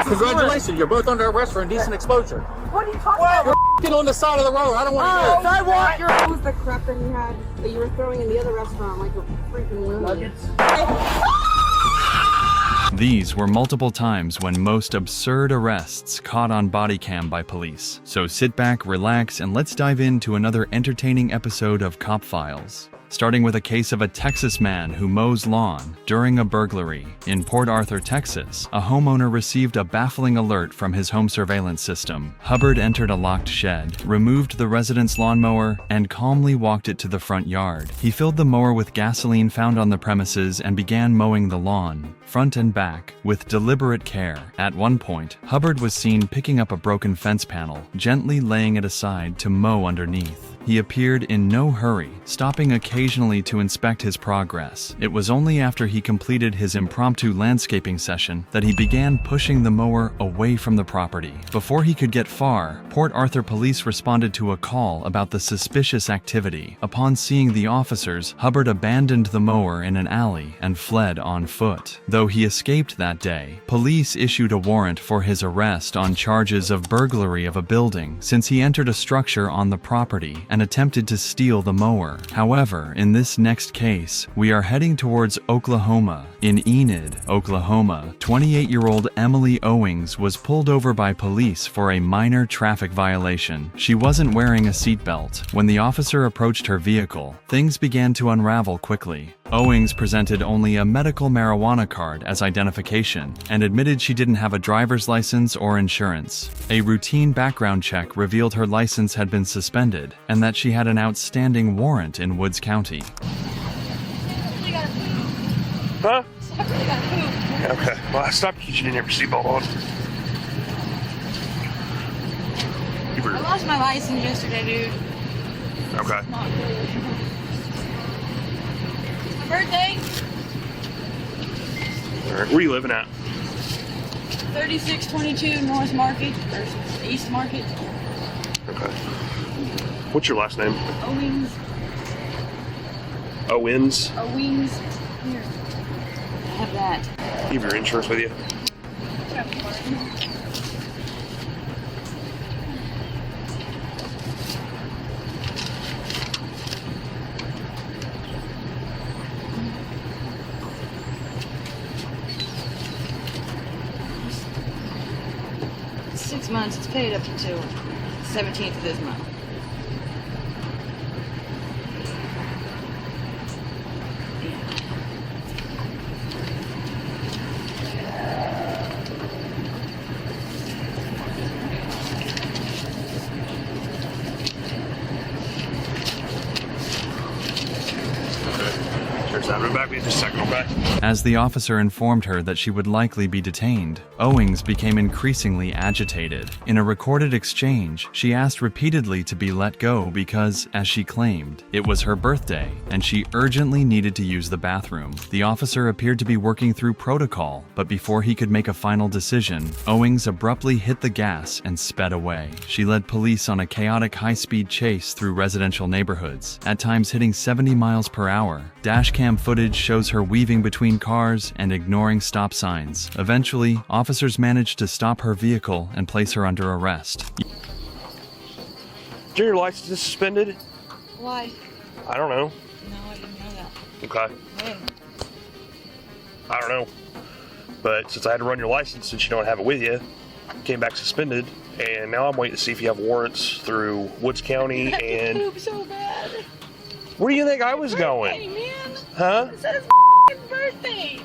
Congratulations, you're both under arrest for indecent exposure. What are you talking about? You're on the side of the road. I don't want to hear it. Sidewalk! What was the crap that you had that you were throwing in the other restaurant like a freaking lunatic? These were multiple times when most absurd arrests caught on body cam by police. So sit back, relax, and let's dive into another entertaining episode of Cop Files. Starting with a case of a Texas man who mows lawn during a burglary. In Port Arthur, Texas, a homeowner received a baffling alert from his home surveillance system. Hubbard entered a locked shed, removed the resident's lawnmower, and calmly walked it to the front yard. He filled the mower with gasoline found on the premises and began mowing the lawn, front and back, with deliberate care. At one point, Hubbard was seen picking up a broken fence panel, gently laying it aside to mow underneath. He appeared in no hurry, stopping occasionally to inspect his progress. It was only after he completed his impromptu landscaping session that he began pushing the mower away from the property. Before he could get far, Port Arthur police responded to a call about the suspicious activity. Upon seeing the officers, Hubbard abandoned the mower in an alley and fled on foot. Though he escaped that day, police issued a warrant for his arrest on charges of burglary of a building since he entered a structure on the property and attempted to steal the mower. However, in this next case, we are heading towards Oklahoma. In Enid, Oklahoma, 28-year-old Emily Owings was pulled over by police for a minor traffic violation. She wasn't wearing a seatbelt. When the officer approached her vehicle, things began to unravel quickly. Owings presented only a medical marijuana card as identification and admitted she didn't have a driver's license or insurance. A routine background check revealed her license had been suspended and that she had an outstanding warrant in Woods County. Huh? Okay. Well, I stopped because you didn't have your seatbelt on. I lost my license yesterday, dude. Okay. It's not cool. It's my birthday. All right. Where are you living at? 3622 North Market, or East Market. Okay. What's your last name? Owings. Owens? Owings. Here. I have that. You have your insurance with you? It's 6 months. It's paid up until 17th of this month. I'll be back with you just a second, okay? As the officer informed her that she would likely be detained, Owings became increasingly agitated. In a recorded exchange, she asked repeatedly to be let go because, as she claimed, it was her birthday and she urgently needed to use the bathroom. The officer appeared to be working through protocol, but before he could make a final decision, Owings abruptly hit the gas and sped away. She led police on a chaotic high-speed chase through residential neighborhoods, at times hitting 70 miles per hour. Dashcam footage shows her weaving between cars and ignoring stop signs. Eventually, officers managed to stop her vehicle and place her under arrest. Is your license suspended? Why? I don't know. No, I didn't know that. Okay. When? I don't know. But since I had to run your license since you don't have it with you, it came back suspended, and now I'm waiting to see if you have warrants through Woods County and... Poop so bad. Where do you think I was going? Hey, man. Huh? It's his birthday.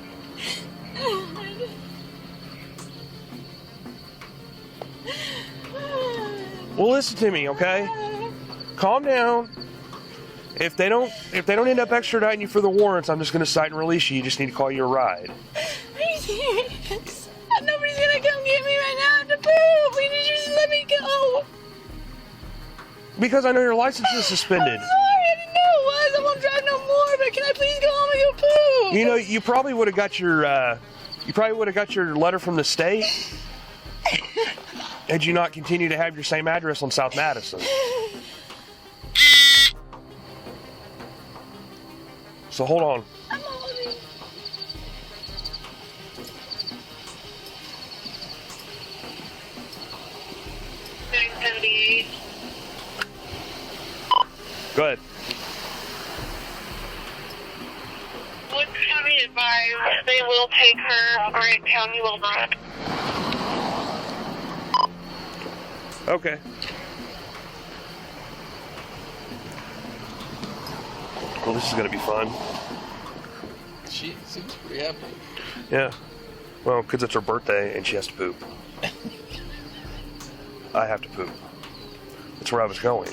Well, listen to me, okay? Calm down. If they don't end up extraditing you for the warrants, I'm just gonna cite and release you. You just need to call you a ride. Are you serious? Nobody's gonna come get me right now to poop. Will you just let me go? Because I know your license is suspended. I'm sorry, I didn't know it was. I won't drive no more, but can I please go home and go poop? You know, you probably would have got your letter from the state had you not continued to have your same address on South Madison. So hold on. I'm holding. Woods County advised they will take her. Orange County will not. Okay. Well, this is going to be fun. She seems pretty happy. Yeah. Well, because it's her birthday and she has to poop. I have to poop. That's where I was going.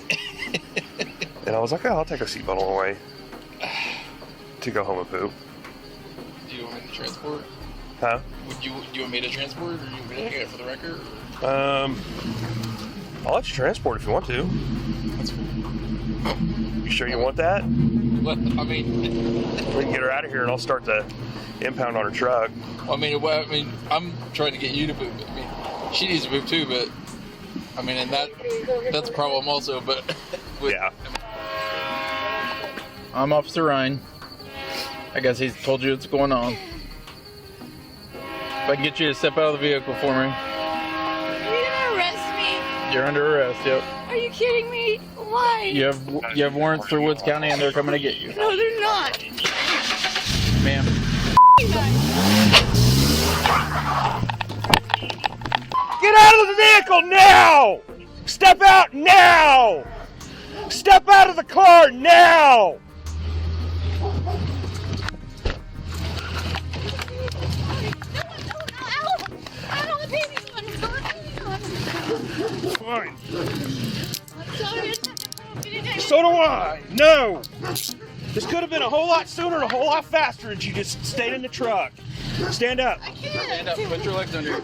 And I was like, oh, I'll take a seatbelt all the way to go home and poop. Do you want me to transport? Huh? Do you want me to transport, or do you want me to get it for the record? I'll let you transport if you want to. That's fine. You sure you want that? What? I mean, We can get her out of here and I'll start the impound on her truck. I mean, I'm trying to get you to poop. I mean, she needs to poop too, but I mean, and that's a problem also. But Yeah. I'm Officer Ryan. I guess he's told you what's going on. If I can get you to step out of the vehicle for me. Are you gonna arrest me? You're under arrest, yep. Are you kidding me? Why? You have warrants through Woods County and they're coming to get you. No, they're not. Ma'am. Get out of the vehicle now! Step out now! Step out of the car now! I don't want babies on. Fine. I'm sorry. So do I. No! This could have been a whole lot sooner and a whole lot faster if you just stayed in the truck. Stand up. I can't. Stand up, put your legs under you.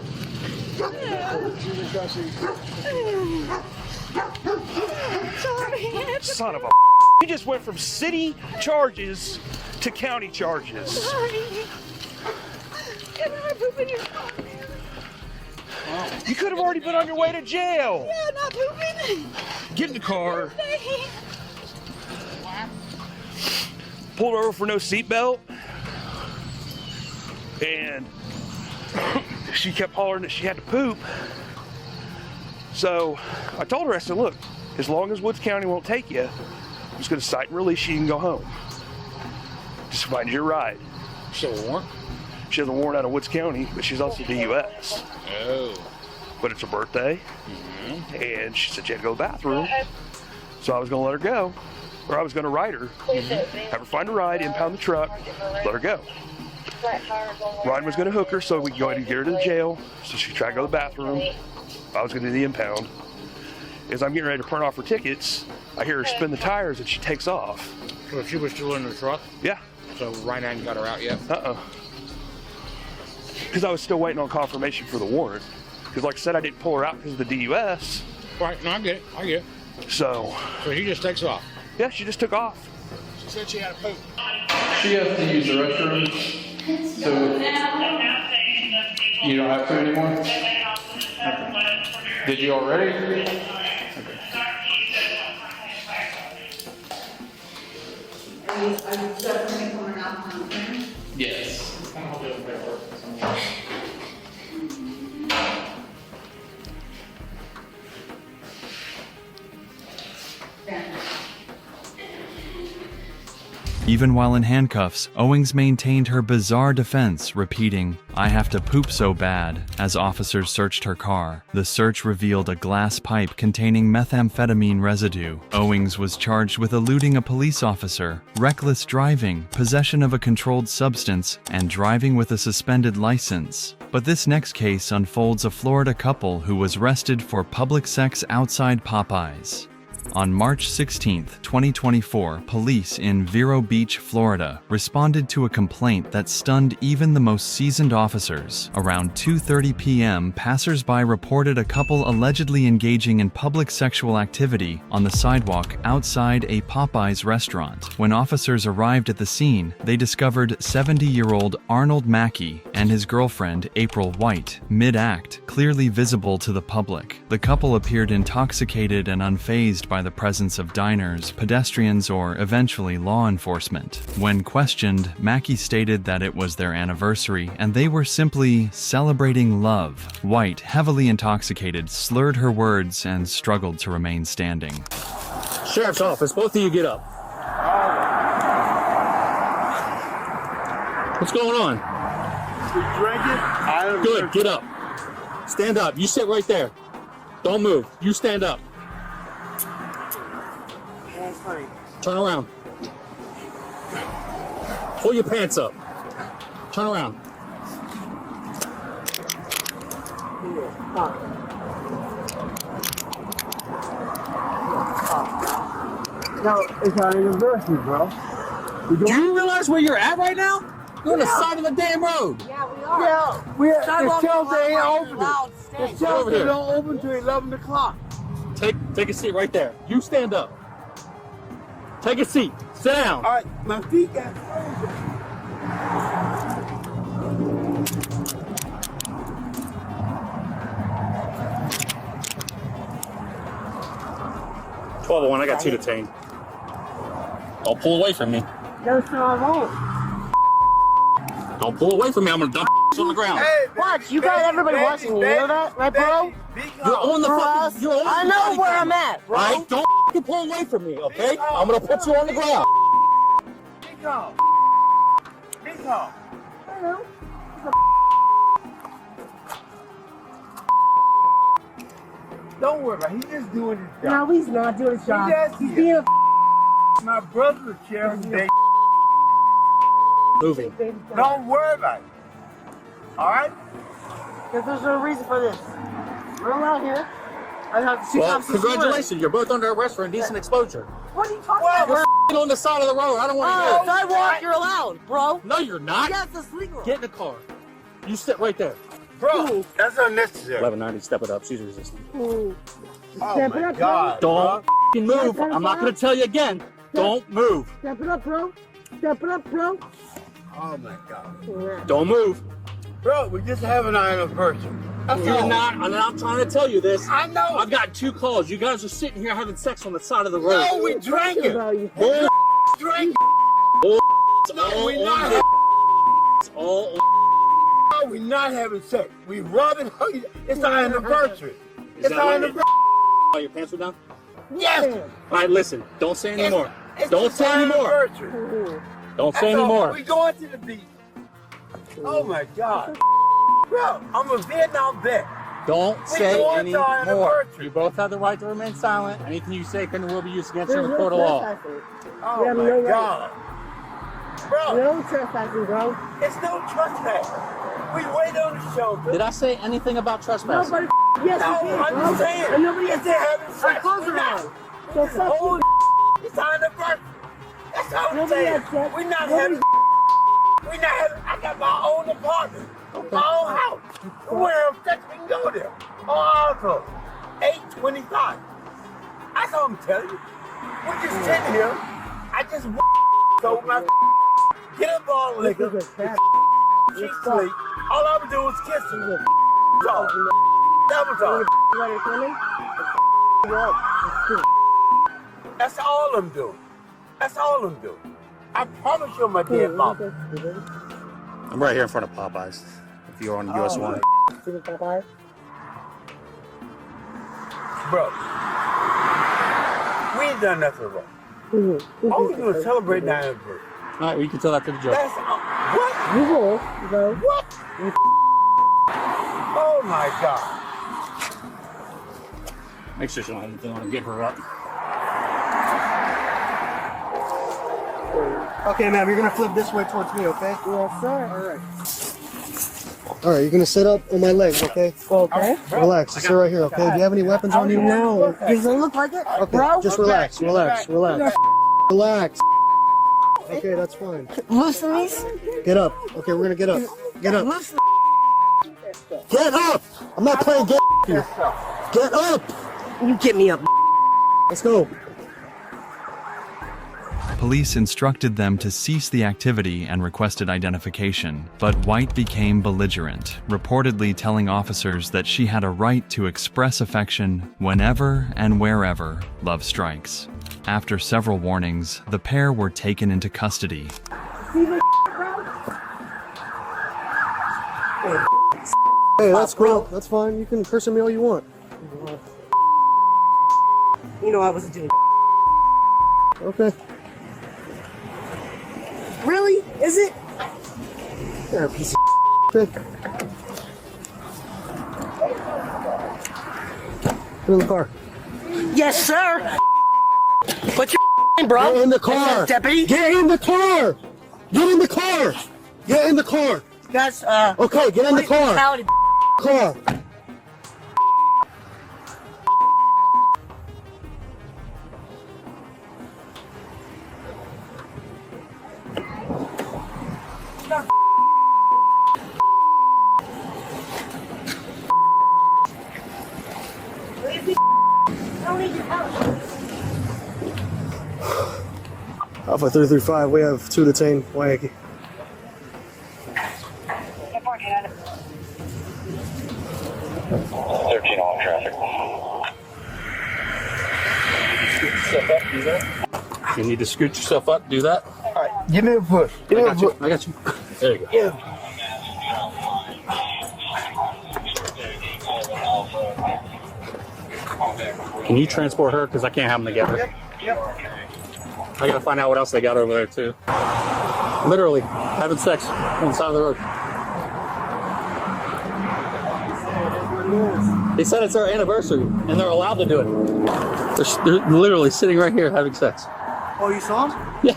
Sorry. Son of a You just went from city charges to county charges. Sorry. Can I poop in your car? You could have already been on your way to jail. Yeah, not pooping. Get in the car. Pulled over for no seatbelt. And she kept hollering that she had to poop. So I told her, I said, look, as long as Woods County won't take you, I'm just going to cite and release you and go home. Just find your ride. She has a warrant? She has a warrant out of Woods County, but she's also DUS. Oh. But it's her birthday, and she said she had to go to the bathroom. So I was going to let her go, or I was going to ride her, have her find a ride, impound the truck, let her go. Ryan was going to hook her so we could go ahead and get her to the jail, so she could try to go to the bathroom. I was going to do the impound. As I'm getting ready to print off her tickets, I hear her spin the tires and she takes off. So she was still in the truck? Yeah. So Ryan hadn't got her out yet? Because I was still waiting on confirmation for the warrant. Because like I said, I didn't pull her out because of the DUS. Right, no, I get it. So he just takes off? Yeah, she just took off. She said she had a poop. She has to use the restroom. So you don't have to anymore? Okay. Did you already? Okay. Are you definitely coming out on the Yes. Even while in handcuffs, Owings maintained her bizarre defense, repeating, "I have to poop so bad," as officers searched her car. The search revealed a glass pipe containing methamphetamine residue. Owings was charged with eluding a police officer, reckless driving, possession of a controlled substance, and driving with a suspended license. But this next case unfolds a Florida couple who was arrested for public sex outside Popeyes. On March 16, 2024, police in Vero Beach, Florida, responded to a complaint that stunned even the most seasoned officers. Around 2:30 p.m., passersby reported a couple allegedly engaging in public sexual activity on the sidewalk outside a Popeyes restaurant. When officers arrived at the scene, they discovered 70-year-old Arnold Mackey and his girlfriend, April White, mid-act, clearly visible to the public. The couple appeared intoxicated and unfazed by the presence of diners, pedestrians, or eventually law enforcement. When questioned, Mackey stated that it was their anniversary and they were simply celebrating love. White, heavily intoxicated, slurred her words and struggled to remain standing. Sheriff's office, both of you get up. What's going on? Drinking? Good, get up. Stand up. You sit right there. Don't move. You stand up. Turn around. Pull your pants up. Turn around. No, it's our anniversary, bro. Do you realize where you're at right now? You're on the side of the damn road. Yeah, we are. Yeah, the shelter ain't open. The Over shelter here. don't open till 11 o'clock. Take a seat right there. You stand up. Take a seat. Sit down. All right, my feet got frozen. I got 2 detained. Don't pull away from me. No, sir, I won't. Don't pull away from me. I'm gonna dump on the ground. Hey, Watch, you got everybody watching. You know that, right, bro? You're on the fucking. You're on I the know body where cam. I'm at, bro. Right? Don't fucking pull away from me, okay? I'm gonna put you on the ground. Be calm. Be calm. Don't worry about it. He's just doing his job. No, he's not doing his job. Yes, He's he being a My brother's sheriff. They Moving. don't worry about it. All right? Because there's no reason for this. We're allowed here. I have to see Well, cops this morning. congratulations. You're both under arrest for indecent exposure. What are you talking What? about? You're on the side of the road. I don't want to Oh, hear it. sidewalk, you're allowed, bro. No, you're not. Yes, it's legal. Get in the car. You sit right there. Bro, that's unnecessary. 1190, step it up. She's resisting. Oh, Step it my up, God. Don't f***ing move. Step it I'm not up. going to tell you again. Don't move. Step it up, bro. Step it up, bro. Oh, my God. Don't move. Bro, we're just having our anniversary. That's You're all. not, and I'm trying to tell you this. I know. I've got 2 calls. You guys are sitting here having sex on the side of the road. No, we drinking. Bull, Drinking. bull, No, we're all not. on It's all on. No, we're not having sex. We rubbing. It's our anniversary. It's that our what- anniversary. Oh, your pants were down? Yes. All right, listen. Don't say anymore. It's Don't just say our anymore. anniversary. Don't say That's all. anymore. We going to the beach. Oh my God. Bro, I'm a Vietnam vet. Don't We say going to our anymore. anniversary. You both have the right to remain silent. Anything you say can and will be used against you in a court of law. Oh have my no right. God. Bro, No trespassing, bro. it's no trespass. We wait on the shelter. Did I say anything about trespassing? Nobody. Yes, No, you did, I'm bro. just saying. And nobody If has they're having sex, clothes we're are not. on. So fuck Oh, you. it's our anniversary. That's all I'm Nobody saying. has sex. We're not Nobody- having. We're not having. I got my own apartment, my own house. Where sex we can go there. Also, 825. That's all I'm telling you. We're just sitting here. I just sold my. Get up all liquor. This is a trap. She sleep. All I would do is kiss her. Dog. That was all. You want to kill me? That's all I'm doing. That's all I'm doing. I promise you, my dead mama. I'm right here in front of Popeyes. If you're on US 1. Bro, we ain't done nothing wrong. All we're doing is celebrating our anniversary. All right, well, you can tell that to the judge. That's what? You will, bro. What? Oh my God. Make sure she don't have anything on to get her up. Okay, ma'am, you're gonna flip this way towards me, okay? Yes, sir. All right. All right, you're gonna sit up on my legs, okay? Okay. Relax. Sit right here, okay? Do you have any weapons on you? No. Does it look like it? Okay, Bro? just relax, relax, relax. Relax. Okay, that's fine. Loosen these. Get up. Okay, we're gonna get up. Get up. Loosen. Get up! I'm not playing games with you. Get up! You get me up. Let's go. Police instructed them to cease the activity and requested identification, but White became belligerent, reportedly telling officers that she had a right to express affection whenever and wherever love strikes. After several warnings, the pair were taken into custody. Hey, that's cool. That's fine. You can curse at me all you want. You know I wasn't doing. Okay. Really? Is it? You're a piece of shit. Get in the car. Yes, sir. What's your name, bro? Get in the car. Deputy. Get in the car. Get in the car. Get in the car. That's Okay, get in the car. Car. Alpha 335, we have 2 detained. Wacky. 13 on traffic. You need to scoot yourself up, do that. All right, give me a push. Give me a push. I got you. There you go. Yeah. Can you transport her? Because I can't have them together. Yep. I gotta find out what else they got over there too. Literally having sex on the side of the road. They said it's our anniversary and they're allowed to do it. They're literally sitting right here having sex. Oh, you saw him? Yeah.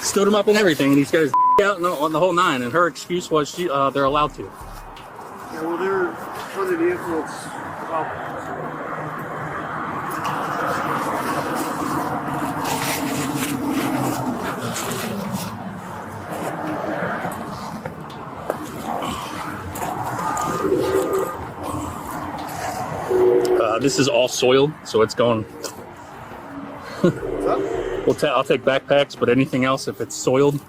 Stood him up and everything, and he's got his out on the whole 9. And her excuse was they're allowed to. Yeah, well, they're under the influence of alcohol. This is all soiled, so it's going. I'll take backpacks, but anything else, if it's soiled,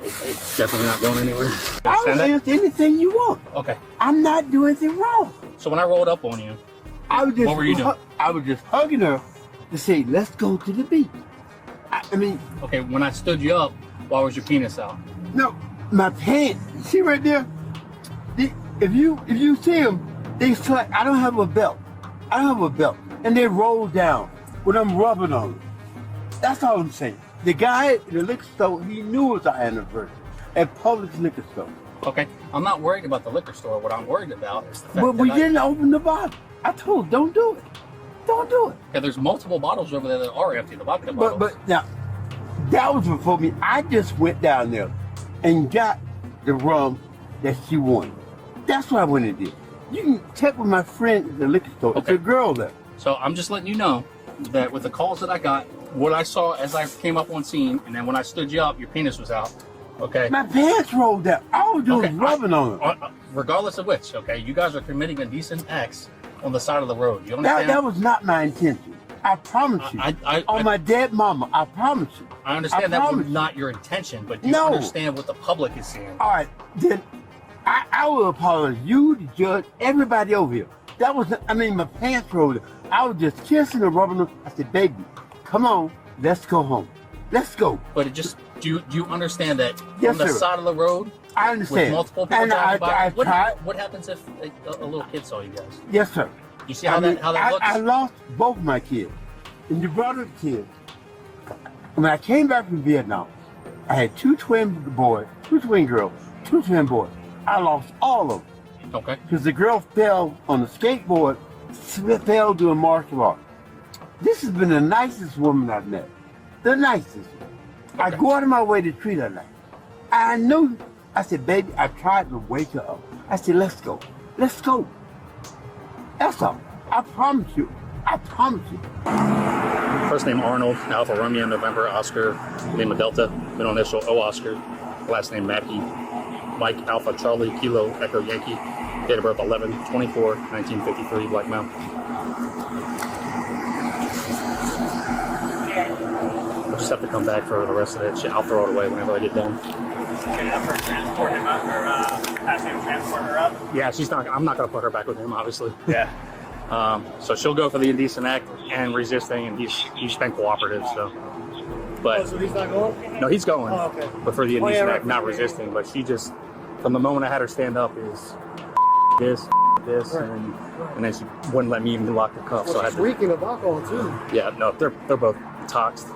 it's definitely not going anywhere. I'll answer anything you want. Okay. I'm not doing anything wrong. So when I rolled up on you, what were you doing? I was just hugging her to say, let's go to the beach. I mean... Okay, when I stood you up, why was your penis out? No, my pants. See right there? If you see them, they like, I don't have a belt. I don't have a belt. And they roll down when I'm rubbing on them. That's all I'm saying. The guy at the liquor store, he knew it was our anniversary at Publix liquor store. Okay, I'm not worried about the liquor store. What I'm worried about is the fact But we that didn't open the bottle. I told him, don't do it. Don't do it. Okay, there's multiple bottles over there that are empty, the vodka bottles. But now, that was before me. I just went down there and got the rum that she wanted. That's what I went and did. You can check with my friend at the liquor store. Okay. It's a girl there. So I'm just letting you know that with the calls that I got, what I saw as I came up on scene, and then when I stood you up, your penis was out. Okay. My pants rolled down. All I was doing was rubbing on them. Regardless of which, okay, you guys are committing indecent acts on the side of the road. You understand? That was not my intention. I promise you. On my dead mama, I promise you. I understand that was not your intention, but you understand what the public is seeing. All right, then I will apologize. You, the judge, everybody over here. That was, my pants rolled. I was just kissing and rubbing them. I said, baby, come on, let's go home. Let's go. But it just, do you understand that yes, on the side of the road, I understand. with multiple people and driving by, tried. What happens if a little kid saw you guys? Yes, sir. You see how that looks? I lost both my kids. And you brought up kids. When I came back from Vietnam, I had 2 twin boys, 2 twin girls, 2 twin boys. I lost all of them. Okay. Because the girl fell on the skateboard, fell doing martial arts. This has been the nicest woman I've met. The nicest. Okay. I go out of my way to treat her nice. I knew, I said, baby, I tried to wake her up. I said, let's go. Let's go. That's all. I promise you. I promise you. First name Arnold, Alpha Romeo, November, Oscar, name of Delta, middle initial O Oscar, last name Mackey, Mike Alpha Charlie Kilo Echo Yankee, date of birth 11/24/1953, Black Mountain. I'll just have to come back for the rest of it. I'll throw it away whenever I get done. Okay, for transport him up or have him transport her up? Yeah, I'm not going to put her back with him, obviously. Yeah. So she'll go for the indecent act and resisting, and he's been cooperative. So, but so he's not going? No, he's going. Oh, okay. But for the indecent act, not resisting. But she just, from the moment I had her stand up, is this, right. and then she wouldn't let me even lock the cuff. Well, so I had she's to. reeking of alcohol too. Yeah, no, they're both toxed.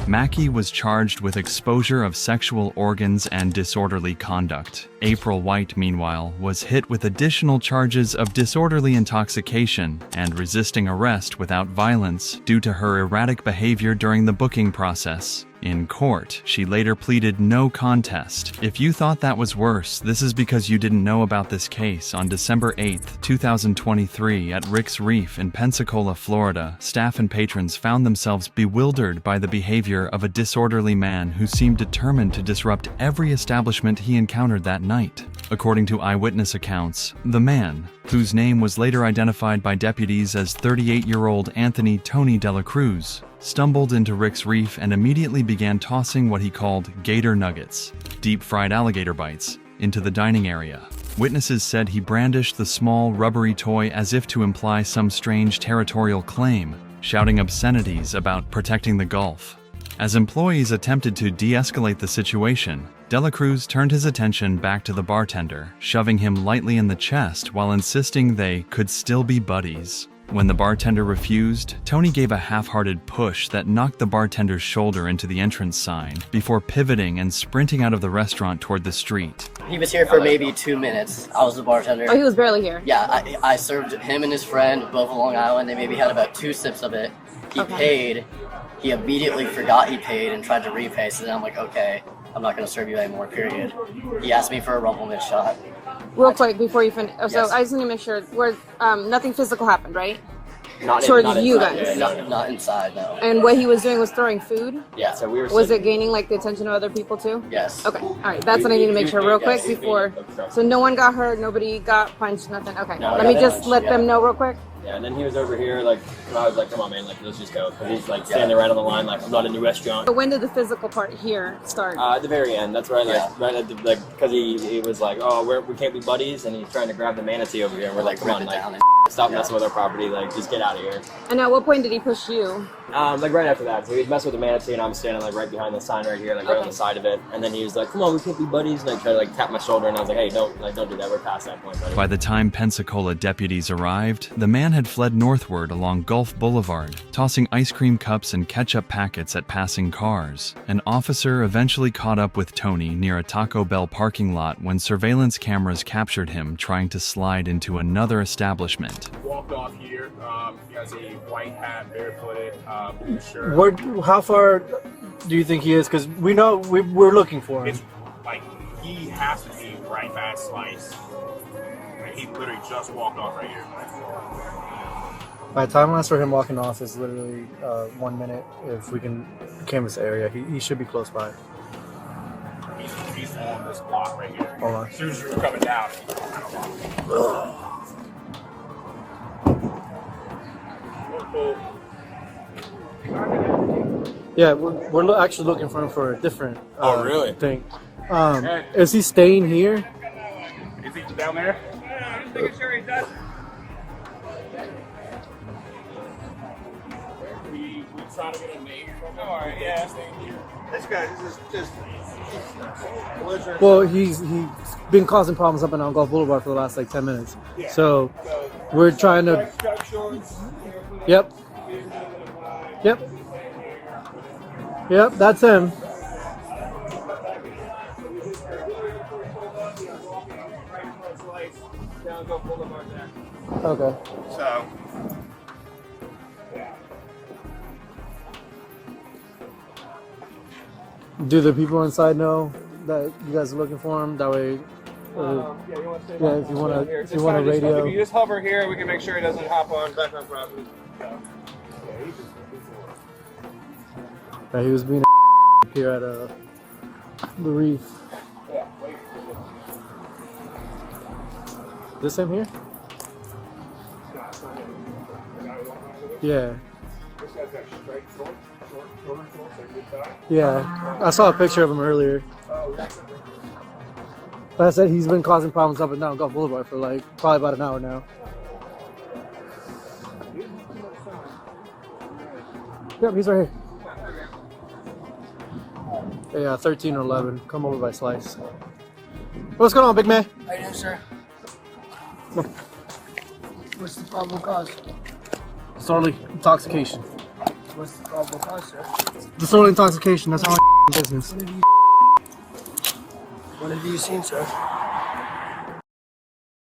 Mackey was charged with exposure of sexual organs and disorderly conduct. April White, meanwhile, was hit with additional charges of disorderly intoxication and resisting arrest without violence due to her erratic behavior during the booking process. In court, she later pleaded no contest. If you thought that was worse, this is because you didn't know about this case. On December 8, 2023, at Rick's Reef in Pensacola, Florida, staff and patrons found themselves bewildered by the behavior of a disorderly man who seemed determined to disrupt every establishment he encountered that night. According to eyewitness accounts, the man, whose name was later identified by deputies as 38-year-old Anthony Tony Dela Cruz, stumbled into Rick's Reef and immediately began tossing what he called gator nuggets, deep-fried alligator bites, into the dining area. Witnesses said he brandished the small, rubbery toy as if to imply some strange territorial claim, shouting obscenities about protecting the Gulf. As employees attempted to de-escalate the situation, Dela Cruz turned his attention back to the bartender, shoving him lightly in the chest while insisting they could still be buddies. When the bartender refused, Tony gave a half-hearted push that knocked the bartender's shoulder into the entrance sign before pivoting and sprinting out of the restaurant toward the street. He was here for maybe 2 minutes. I was the bartender. Oh, he was barely here. Yeah, I served him and his friend both a Long Island. They maybe had about 2 sips of it. He paid. He immediately forgot he paid and tried to repay. So then I'm like, okay, I'm not going to serve you anymore, period. He asked me for a Rumpelman shot. Real quick before you finish. So Yes. I just need to make sure where nothing physical happened, right? Not Towards not you inside. guys. Not inside, no. And what he was doing was throwing food? Yeah. So we were. Was it gaining like the attention of other people too? Yes. Okay. All right. That's what I need to make sure real quick before. So no one got hurt, nobody got punched, nothing. Okay. No, Let me just let them know real quick. Yeah, and then he was over here, like, I was like, come on, man, like, let's just go. Because he's, like, standing right on the line, like, I'm not in the restaurant. So when did the physical part here start? At the very end. That's right, like, right at the, like, because he was like, oh, we can't be buddies, and he's trying to grab the manatee over here, and we're like, come on, like, stop messing with our property, like, just get out of here. And at what point did he push you? Like, right after that. So he was messing with the manatee, and I'm standing, like, right behind the sign right here, like, right on the side of it. And then he was like, come on, we can't be buddies, and I tried to, like, tap my shoulder, and I was like, hey, don't do that, we're past that point, buddy. By the time Pensacola deputies arrived, the man had fled northward along Gulf Boulevard, tossing ice cream cups and ketchup packets at passing cars. An officer eventually caught up with Tony near a Taco Bell parking lot when surveillance cameras captured him trying to slide into another establishment. Walked off here. He has a white hat, barefooted, blue shirt. How far do you think he is? Because we know we're looking for him. It's like he has to be right past Slice. Like, he literally just walked off right here. By the time last for him walking off is literally 1 minute. If we can canvas the area, he should be close by. He's on this block right here. Hold on. As soon as you were coming down. Yeah, we're actually looking for him for a different really? thing. Is he staying here? Is he down there? I'm making sure he does. We try to get a name from him. All right, yeah, staying here. This guy is just Well, he's been causing problems up and down Gulf Boulevard for the last like 10 minutes. Yeah. So we're trying to. Yep. Yep, that's him. Okay. So. Do the people inside know that you guys are looking for him? That way, if you want to radio. If you just hover here, we can make sure he doesn't hop on back on property. Yeah, he was being here at the reef. This him here? Yeah. Yeah, I saw a picture of him earlier. But I said he's been causing problems up and down Gulf Boulevard for like probably about an hour now. Yep, he's right here. Yeah, 13 or 11. Come over by Slice. What's going on, big man? How you doing, sir? Come on. What's the probable cause? Disorderly intoxication. What's the probable cause, sir? Disorderly intoxication. That's all business. What have you seen, sir?